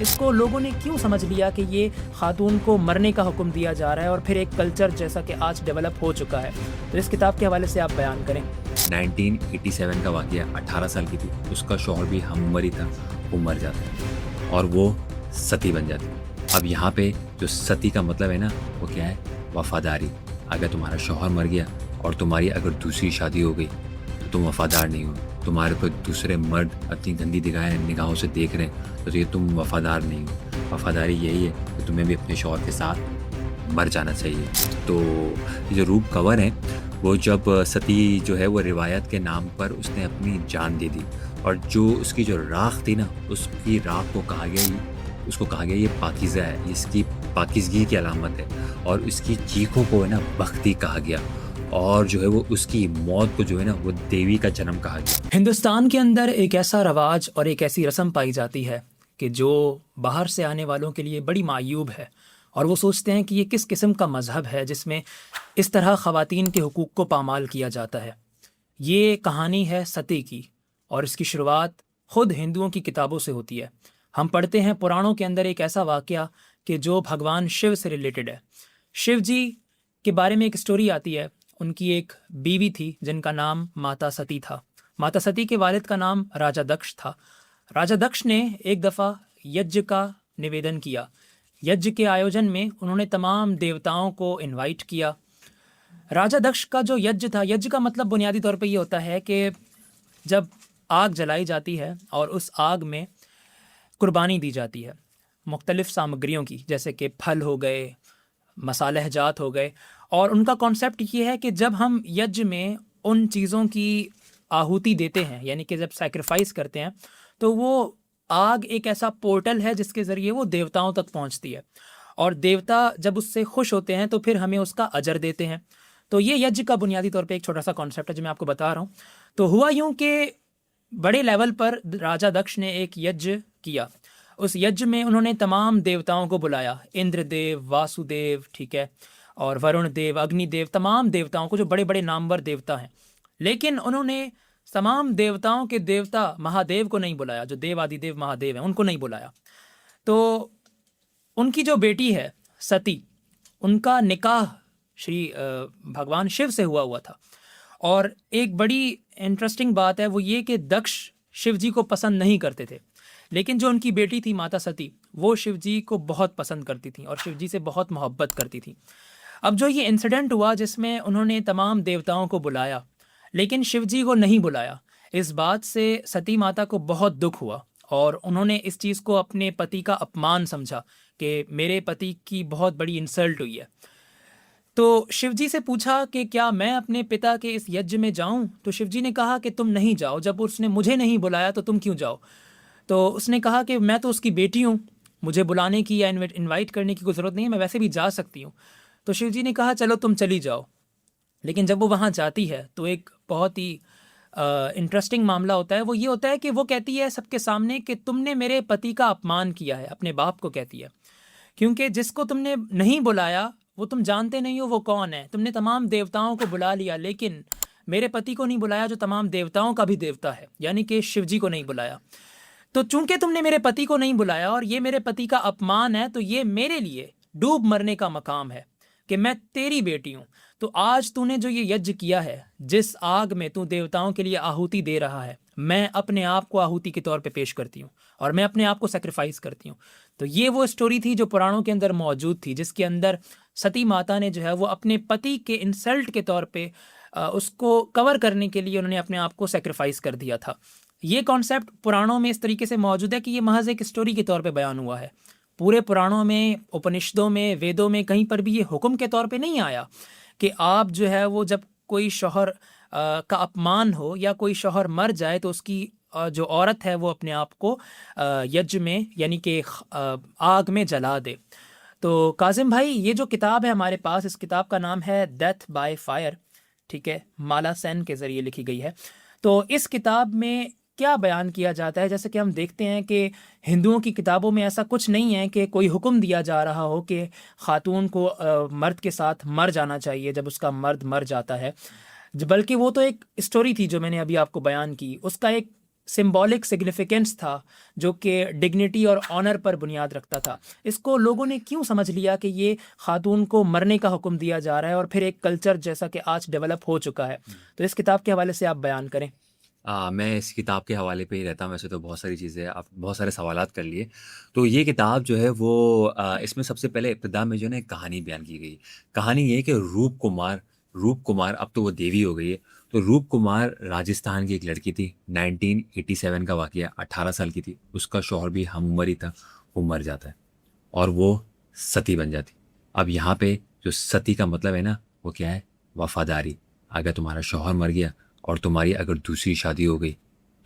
इसको लोगों ने क्यों समझ लिया कि ये खातून को मरने का हुक्म दिया जा रहा है और फिर एक कल्चर जैसा कि आज डेवलप हो चुका है। तो इस किताब के हवाले से आप बयान करें। 1987 का वाक़या, 18 साल की थी, उसका शौहर भी हमवरी था, वो मर जाता है और वो सती बन जाती है। अब यहाँ पे जो सती का मतलब है ना, वो क्या है? वफ़ादारी। अगर तुम्हारा शौहर मर गया और तुम्हारी अगर दूसरी शादी हो गई तो तुम वफ़ादार नहीं हो। तुम्हारे ऊपर दूसरे मर्द अपनी गंदी निगाहों से देख रहे हैं तो ये तुम वफ़ादार नहीं हो। वफ़ादारी यही है कि तुम्हें भी अपने शौहर के साथ मर जाना चाहिए। तो ये जो रूप कंवर है, वो जब सती जो है वो रिवायत के नाम पर उसने अपनी जान दे दी और जो उसकी जो राख थी ना, उसकी राख को उसको कहा गया ये पाकीज़ा है, ये इसकी पाकीज़गी की अलामत है और इसकी चीखों को है ना बख्ती कहा गया और जो है वो उसकी मौत को जो है ना वो देवी का जन्म कहा गया। हिंदुस्तान के अंदर एक ऐसा रवाज और एक ऐसी रस्म पाई जाती है कि जो बाहर से आने वालों के लिए बड़ी मायूब है और वो सोचते हैं कि ये किस किस्म का मज़हब है जिसमें इस तरह ख़वातीन के हुकूक़ को पामाल किया जाता है। ये कहानी है सती की और इसकी शुरुआत ख़ुद हिंदुओं की किताबों से होती है। हम पढ़ते हैं पुराणों के अंदर एक ऐसा वाक़या कि जो भगवान शिव से रिलेटेड है। शिव जी के बारे में एक स्टोरी आती है। उनकी एक बीवी थी जिनका नाम माता सती था। माता सती के वालिद का नाम राजा दक्ष था। राजा दक्ष ने एक दफ़ा यज्ञ का निवेदन किया। यज्ञ के आयोजन में उन्होंने तमाम देवताओं को इनवाइट किया। राजा दक्ष का जो यज्ञ था, यज्ञ का मतलब बुनियादी तौर पे ये होता है कि जब आग जलाई जाती है और उस आग में कुर्बानी दी जाती है मुख्तलिफ़ सामग्रियों की, जैसे कि फल हो गए, मसालेहजात हो गए। और उनका कॉन्सेप्ट ये है कि जब हम यज्ञ में उन चीज़ों की आहुति देते हैं, यानी कि जब सैक्रिफाइस करते हैं, तो वो आग एक ऐसा पोर्टल है जिसके ज़रिए वो देवताओं तक पहुंचती है और देवता जब उससे खुश होते हैं तो फिर हमें उसका अजर देते हैं। तो ये यज्ञ का बुनियादी तौर पे एक छोटा सा कॉन्सेप्ट है जो मैं आपको बता रहा हूँ। तो हुआ यूँ कि बड़े लेवल पर राजा दक्ष ने एक यज्ञ किया। उस यज्ञ में उन्होंने तमाम देवताओं को बुलाया, इंद्रदेव, वासुदेव, ठीक है, और वरुण देव, अग्निदेव, तमाम देवताओं को जो बड़े बड़े नामवर देवता हैं। लेकिन उन्होंने तमाम देवताओं के देवता महादेव को नहीं बुलाया, जो देवादिदेव महादेव हैं उनको नहीं बुलाया। तो उनकी जो बेटी है सती, उनका निकाह श्री भगवान शिव से हुआ था। और एक बड़ी इंटरेस्टिंग बात है वो ये कि दक्ष शिव जी को पसंद नहीं करते थे, लेकिन जो उनकी बेटी थी माता सती, वो शिव जी को बहुत पसंद करती थी और शिव जी से बहुत मोहब्बत करती थी। अब जो ये इंसिडेंट हुआ जिसमें उन्होंने तमाम देवताओं को बुलाया लेकिन शिव जी को नहीं बुलाया, इस बात से सती माता को बहुत दुख हुआ और उन्होंने इस चीज़ को अपने पति का अपमान समझा कि मेरे पति की बहुत बड़ी इंसल्ट हुई है। तो शिव जी से पूछा कि क्या मैं अपने पिता के इस यज्ञ में जाऊं? तो शिव जी ने कहा कि तुम नहीं जाओ, जब उसने मुझे नहीं बुलाया तो तुम क्यों जाओ? तो उसने कहा कि मैं तो उसकी बेटी हूँ, मुझे बुलाने की या इनवाइट करने की कोई ज़रूरत नहीं है, मैं वैसे भी जा सकती हूँ। तो शिव जी ने कहा चलो तुम चली जाओ। लेकिन जब वो वहाँ जाती है तो एक बहुत ही इंटरेस्टिंग मामला होता है। वो ये होता है कि वो कहती है सबके सामने कि तुमने मेरे पति का अपमान किया है, अपने बाप को कहती है, क्योंकि जिसको तुमने नहीं बुलाया वो तुम जानते नहीं हो वो कौन है। तुमने तमाम देवताओं को बुला लिया लेकिन मेरे पति को नहीं बुलाया जो तमाम देवताओं का भी देवता है, यानी कि शिव जी को नहीं बुलाया। तो चूंकि तुमने मेरे पति को नहीं बुलाया और ये मेरे पति का अपमान है, तो ये मेरे लिए डूब मरने का मकाम है कि मैं तेरी बेटी हूँ। तो आज तूने जो ये यज्ञ किया है, जिस आग में तू देवताओं के लिए आहुति दे रहा है, मैं अपने आप को आहुति के तौर पे पेश करती हूँ और मैं अपने आप को सेक्रीफाइस करती हूँ। तो ये वो स्टोरी थी जो पुराणों के अंदर मौजूद थी, जिसके अंदर सती माता ने जो है वो अपने पति के इंसल्ट के तौर पे उसको कवर करने के लिए उन्होंने अपने आप को सेक्रीफाइस कर दिया था। ये कॉन्सेप्ट पुराणों में इस तरीके से मौजूद है कि ये महज एक स्टोरी के तौर पे बयान हुआ है। पूरे पुराणों में, उपनिषदों में, वेदों में कहीं पर भी ये हुक्म के तौर पे नहीं आया कि आप जो है वो जब कोई शौहर का अपमान हो या कोई शौहर मर जाए तो उसकी जो औरत है वो अपने आप को यज्ञ में यानी कि आग में जला दे। तो काजिम भाई, ये जो किताब है हमारे पास, इस किताब का नाम है डेथ बाय फायर, ठीक है, माला सेन के ज़रिए लिखी गई है। तो इस किताब में क्या बयान किया जाता है? जैसे कि हम देखते हैं कि हिंदुओं की किताबों में ऐसा कुछ नहीं है कि कोई हुक्म दिया जा रहा हो कि ख़ातून को मर्द के साथ मर जाना चाहिए जब उसका मर्द मर जाता है, बल्कि वो तो एक स्टोरी थी जो मैंने अभी आपको बयान की, उसका एक सिंबॉलिक सिग्निफिकेंस था जो कि डिग्निटी और ऑनर पर बुनियाद रखता था, इसको लोगों ने क्यों समझ लिया कि ये खातून को मरने का हुक्म दिया जा रहा है और फिर एक कल्चर जैसा कि आज डेवलप हो चुका है? तो इस किताब के हवाले से आप बयान करें। मैं इस किताब के हवाले पे ही रहता हूँ। वैसे तो बहुत सारी चीज़ें आप बहुत सारे सवालात कर लिए। तो ये किताब जो है वो इसमें सबसे पहले इब्तिदा में जो है ना एक कहानी बयान की गई। कहानी ये है कि रूप कुमार अब तो वो देवी हो गई है। तो रूप कुमार राजस्थान की एक लड़की थी। 1987 का वाक़या, 18 साल की थी। उसका शौहर भी हम उम्र ही था, वो मर जाता है और वो सती बन जाती। अब यहाँ पे जो सती का मतलब है ना वो क्या है? वफ़ादारी। अगर तुम्हारा शौहर मर गया और तुम्हारी अगर दूसरी शादी हो गई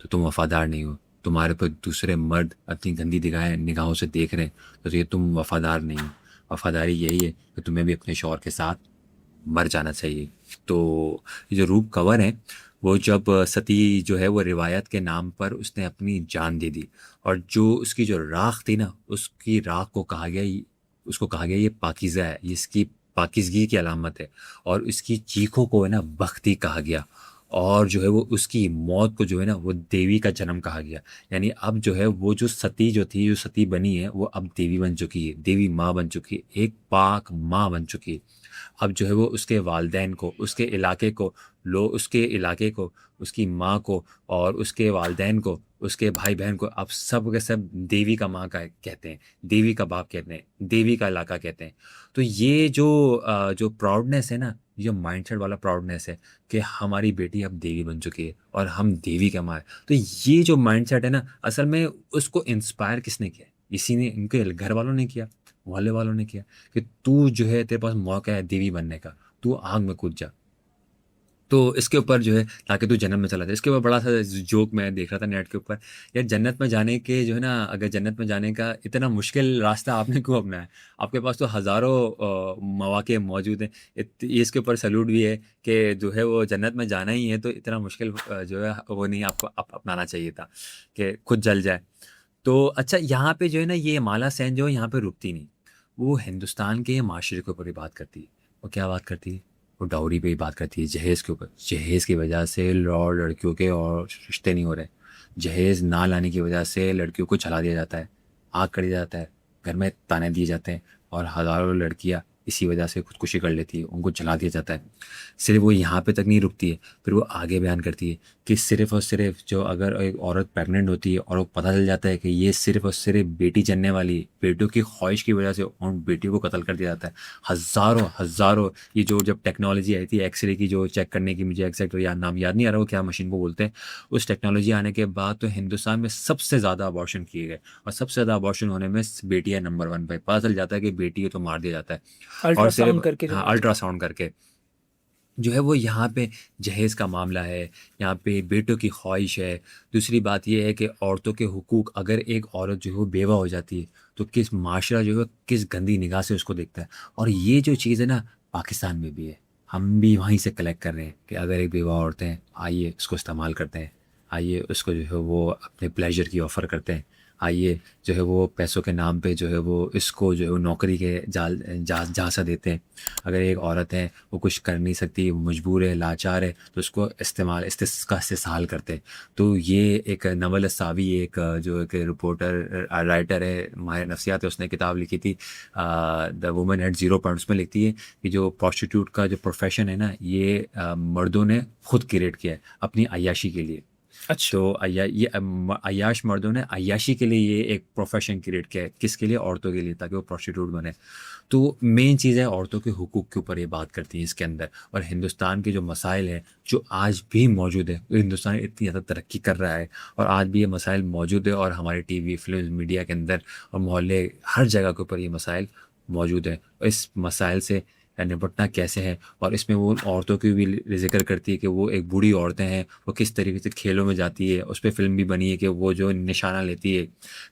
तो तुम वफ़ादार नहीं हो। तुम्हारे पर दूसरे मर्द अपनी गंदी निगाहों से देख रहे हैं तो ये तुम वफ़ादार नहीं हो। वफ़ादारी यही है कि तुम्हें भी अपने शौहर के साथ मर जाना चाहिए। तो ये जो रूप कंवर है वो जब सती जो है वो रिवायत के नाम पर उसने अपनी जान दे दी और जो उसकी जो राख थी ना उसकी राख को कहा गया, उसको कहा गया ये पाकीज़ा है, ये इसकी पाकीज़गी की अलामत है। और इसकी चीखों को है ना बख्ती कहा गया। और जो है वो उसकी मौत को जो है ना वो देवी का जन्म कहा गया। यानी अब जो है वो जो सती जो थी, जो सती बनी है वो अब देवी बन चुकी है, देवी माँ बन चुकी है, एक पाक माँ बन चुकी है। अब जो है वो उसके वालदैन को, उसके इलाके को, उसकी माँ को और उसके वालदैन को, उसके भाई बहन को अब सब के सब देवी का माँ का कहते हैं, देवी का बाप कहते हैं, देवी का इलाका कहते हैं। तो ये जो प्राउडनेस है ना, ये माइंडसेट वाला प्राउडनेस है कि हमारी बेटी अब देवी बन चुकी है और हम देवी का माँ है। तो ये जो माइंडसेट है ना, असल में उसको इंस्पायर किसने किया? इसी ने, इनके घर वालों ने किया, मोहल्ले वालों ने किया कि तू जो है तेरे पास मौका है देवी बनने का, तू आग में कूद जा। तो इसके ऊपर जो है ताकि तू जन्नत में चला जाए, इसके ऊपर बड़ा सा जोक मैं देख रहा था नेट के ऊपर। यार जन्नत में जाने के जो है ना, अगर जन्नत में जाने का इतना मुश्किल रास्ता आपने क्यों अपनाया? आपके पास तो हज़ारों मौके मौजूद हैं। ये इसके ऊपर सैल्यूट भी है कि जो है वो जन्नत में जाना ही है तो इतना मुश्किल जो है वो नहीं आपको अपनाना चाहिए था कि खुद जल जाए। तो अच्छा, यहाँ पे जो है ना ये माला सेन जो है यहाँ पे रुकती नहीं। वो हिंदुस्तान के माशरे के ऊपर ही बात करती है। वो क्या बात करती है? वो डाउरी पे ही बात करती है, जहेज़ के ऊपर। जहेज़ की वजह से और लड़कियों के और रिश्ते नहीं हो रहे। जहेज़ ना लाने की वजह से लड़कियों को जला दिया जाता है, आग कर दिया जाता है, घर में ताने दिए जाते हैं और हज़ारों लड़कियाँ इसी वजह से खुदकुशी कर लेती है, उनको जला दिया जाता है। सिर्फ वो यहाँ पे तक नहीं रुकती है, फिर वो आगे बयान करती है कि सिर्फ़ और सिर्फ जो अगर एक औरत प्रेग्नेंट होती है और वो पता चल जाता है कि ये सिर्फ़ और सिर्फ बेटी जनने वाली है, बेटों की ख्वाहिश की वजह से उन बेटियों को कत्ल कर दिया जाता है। हज़ारों हज़ारों, ये जो जब टेक्नोलॉजी आई थी एक्सरे की जो चेक करने की, मुझे एग्जैक्ट नाम याद नहीं आ रहा वो क्या मशीन को बोलते हैं, उस टेक्नोलॉजी आने के बाद तो हिंदुस्तान में सबसे ज़्यादा अबॉर्शन किए गए और सबसे ज़्यादा अबॉर्शन होने में बेटियाँ नंबर 1 पे। पता चल जाता है कि बेटी है तो मार दिया जाता है। और अल्ट्रासाउंड सिर्फ करके जो हाँ, मारते हैं। अल्ट्रासाउंड करके जो है वो यहाँ पे जहेज़ का मामला है, यहाँ पे बेटों की ख्वाहिश है। दूसरी बात ये है कि औरतों के हुकूक, अगर एक औरत जो है वो बेवा हो जाती है तो किस माशरा जो है किस गंदी निगाह से उसको देखता है। और ये जो चीज़ है ना पाकिस्तान में भी है, हम भी वहीं से कलेक्ट कर रहे हैं कि अगर एक बेवा औरत है, आइए उसको इस्तेमाल करते हैं, आइए उसको जो है वो अपने प्लेजर की ऑफ़र करते हैं, आइए जो है वो पैसों के नाम पे जो है वो इसको जो है वो नौकरी के झांसा देते हैं। अगर एक औरत है वो कुछ कर नहीं सकती, वो मजबूर है, लाचार है, तो उसको इसका इस्तेसाल करते हैं। तो ये एक नवल सावी, एक जो एक रिपोर्टर राइटर है, माहिर नफ्सियात है, उसने किताब लिखी थी the woman at zero point. उसमें लिखती है कि जो प्रोस्टिट्यूट का जो प्रोफेशन है ना ये मर्दों ने खुद क्रिएट किया है अपनी अय्याशी के लिए। अच्छा। तो अय्याश मर्दों ने अय्याशी के लिए ये एक प्रोफेशन क्रिएट किया है, किसके लिए? औरतों के लिए, ताकि वो प्रोस्टिट्यूट बने। तो मेन चीज़ है औरतों के हुकूक के ऊपर ये बात करती है इसके अंदर। और हिंदुस्तान के जो मसाइल हैं जो आज भी मौजूद है, हिंदुस्तान इतनी ज़्यादा तरक्की कर रहा है और आज भी ये मसाइल मौजूद है और हमारे टीवी, फिल्म, मीडिया के अंदर और मोहल्ले, हर जगह के ऊपर ये मसाइल मौजूद है। इस मसाइल से निपटना कैसे है, और इसमें वो औरतों की भी ज़िक्र करती है कि वो एक बूढ़ी औरतें हैं, वो किस तरीके से खेलों में जाती है। उस पे फ़िल्म भी बनी है कि वो जो निशाना लेती है।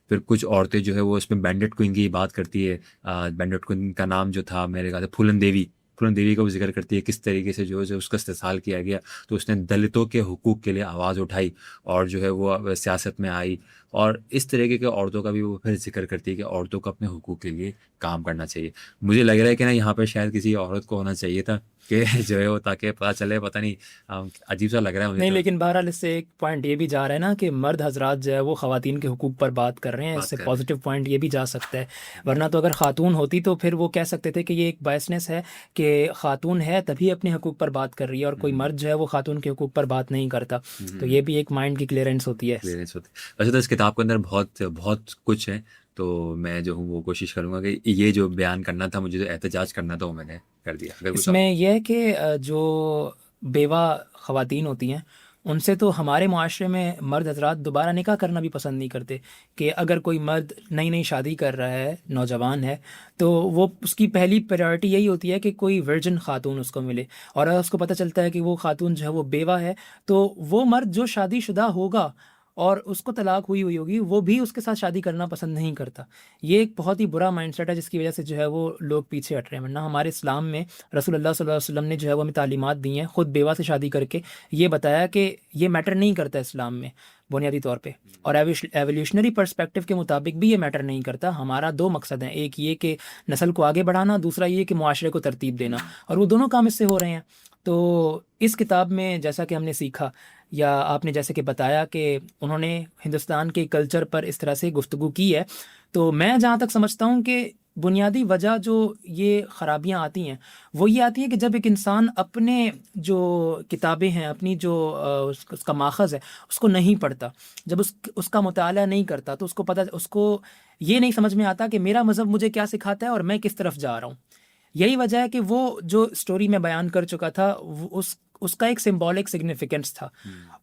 फिर कुछ औरतें जो है वो इसमें बैंडेट क्वीन की बात करती है। बैंडेट क्वीन का नाम जो था मेरे ख्याल से फूलन देवी का वो जिक्र करती है, किस तरीके से जो है उसका इस्तेसाल किया गया। तो उसने दलितों के हुकूक के लिए आवाज़ उठाई और जो है वो सियासत में आई, और इस तरीके के औरतों का भी वो फिर जिक्र करती है कि औरतों को अपने हुकूक के लिए काम करना चाहिए। मुझे लग रहा है कि ना यहाँ पर शायद किसी औरत को होना चाहिए था कि जो है वो, ताकि पता चले, पता नहीं, अजीब सा लग रहा है मुझे नहीं, तो। लेकिन बहरहाल इससे एक पॉइंट ये भी जा रहा है ना कि मर्द हजरात जो है वो ख़वातीन के हुकूक पर बात कर रहे हैं, बात इससे कर रहे हैं। पॉजिटिव पॉइंट ये भी जा सकता है। वरना तो अगर ख़ातून होती तो फिर वो कह सकते थे कि ये एक बायसनेस है कि ख़ातून है तभी अपने हुकूक पर बात कर रही है, और कोई मर्द जो है वो ख़ातून के हुकूक पर बात नहीं करता। तो ये भी एक माइंड की क्लियरेंस होती है। क्लियरेंस होती है। वैसे तो इस किताब के अंदर बहुत बहुत कुछ है, तो मैं जो हूँ वो कोशिश करूँगा कि ये जो बयान करना था मुझे, जो एहतजाज करना था, वो मैंने कर दिया। अगर कुछ इसमें यह है कि जो बेवा ख़वातीन होती हैं उनसे तो हमारे माशरे में मर्द हजरात दोबारा निकाह करना भी पसंद नहीं करते। कि अगर कोई मर्द नई नई शादी कर रहा है, नौजवान है, तो वो उसकी पहली प्रायोरिटी यही होती है कि कोई वर्जिन खातून उसको मिले। और अगर उसको पता चलता है कि वो खातून जो है वो बेवा है, तो वो मर्द जो शादीशुदा होगा और उसको तलाक हुई हुई होगी, वो भी उसके साथ शादी करना पसंद नहीं करता। ये एक बहुत ही बुरा माइंडसेट है जिसकी वजह से जो है वो लोग पीछे हट रहे हैं। वरना हमारे इस्लाम में रसूलुल्लाह सल्लल्लाहु अलैहि वसल्लम ने जो है वो हमें तालीमात दी हैं, ख़ुद बेवा से शादी करके ये बताया कि ये मैटर नहीं करता इस्लाम में बुनियादी तौर पे। और एवोल्यूशनरी पर्सपेक्टिव के मुताबिक भी ये मैटर नहीं करता। हमारा दो मकसद हैं, एक ये कि नस्ल को आगे बढ़ाना, दूसरा ये कि मुआशरे को तरतीब देना, और वो दोनों काम इससे हो रहे हैं। तो इस किताब में जैसा कि हमने सीखा, या आपने जैसे कि बताया कि उन्होंने हिंदुस्तान के कल्चर पर इस तरह से गुफ्तगू की है, तो मैं जहाँ तक समझता हूँ कि बुनियादी वजह जो ये ख़राबियाँ आती हैं वो ये आती है कि जब एक इंसान अपने जो किताबें हैं, अपनी जो उसका माखज़ है, उसको नहीं पढ़ता, जब उसका मुताला नहीं करता, तो उसको ये नहीं समझ में आता कि मेरा मज़हब मुझे क्या सिखाता है और मैं किस तरफ जा रहा हूँ। यही वजह है कि वो जो स्टोरी मैं बयान कर चुका था उसका एक सिंबॉलिक सिग्निफिकेंस था।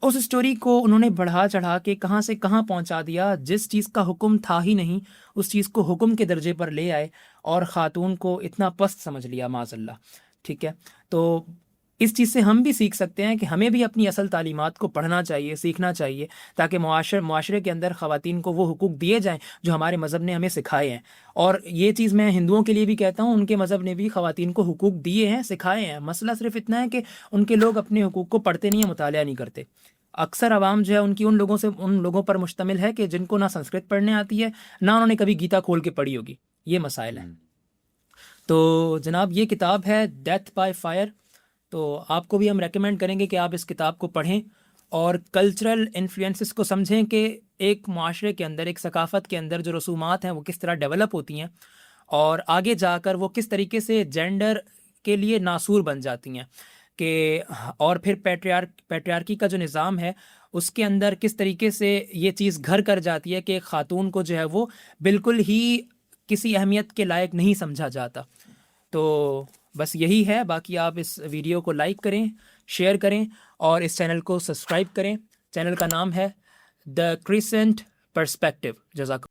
उस स्टोरी को उन्होंने बढ़ा चढ़ा के कहाँ से कहाँ पहुँचा दिया। जिस चीज़ का हुक्म था ही नहीं, उस चीज़ को हुक्म के दर्जे पर ले आए और ख़ातून को इतना पस्त समझ लिया, माज़अल्लाह। ठीक है, तो इस चीज़ से हम भी सीख सकते हैं कि हमें भी अपनी असल तालीमात को पढ़ना चाहिए, सीखना चाहिए, ताकि मुआशरे के अंदर ख़वातीन को वो हुकूक दिए जाएँ जो हमारे मज़हब ने हमें सिखाए हैं। और ये चीज़ मैं हिंदुओं के लिए भी कहता हूँ, उनके मज़हब ने भी ख़वातीन को हुकूक दिए हैं, सिखाए हैं। मसला सिर्फ इतना है कि उनके लोग अपने हुकूक को पढ़ते नहीं हैं, मुतालिया नहीं करते। अक्सर आवाम जो है उनकी उन लोगों पर मुश्तमिल है कि जिनको ना संस्कृत पढ़ने आती है, ना उन्होंने कभी गीता खोल के पढ़ी होगी। ये मसाइल है। तो जनाब, ये किताब है डेथ बाय फायर। तो आपको भी हम रेकमेंड करेंगे कि आप इस किताब को पढ़ें और कल्चरल इन्फ्लुएंसेस को समझें कि एक माशरे के अंदर, एक सकाफ़त के अंदर जो रसूमात हैं वो किस तरह डेवलप होती हैं, और आगे जाकर वो किस तरीके से जेंडर के लिए नासूर बन जाती हैं। कि और फिर पैट्रियार्की का जो निज़ाम है उसके अंदर किस तरीके से ये चीज़ घर कर जाती है कि एक ख़ातून को जो है वो बिल्कुल ही किसी अहमियत के लायक नहीं समझा जाता। तो बस यही है। बाकी आप इस वीडियो को लाइक करें, शेयर करें और इस चैनल को सब्सक्राइब करें। चैनल का नाम है द क्रिसेंट पर्सपेक्टिव। जज़ाक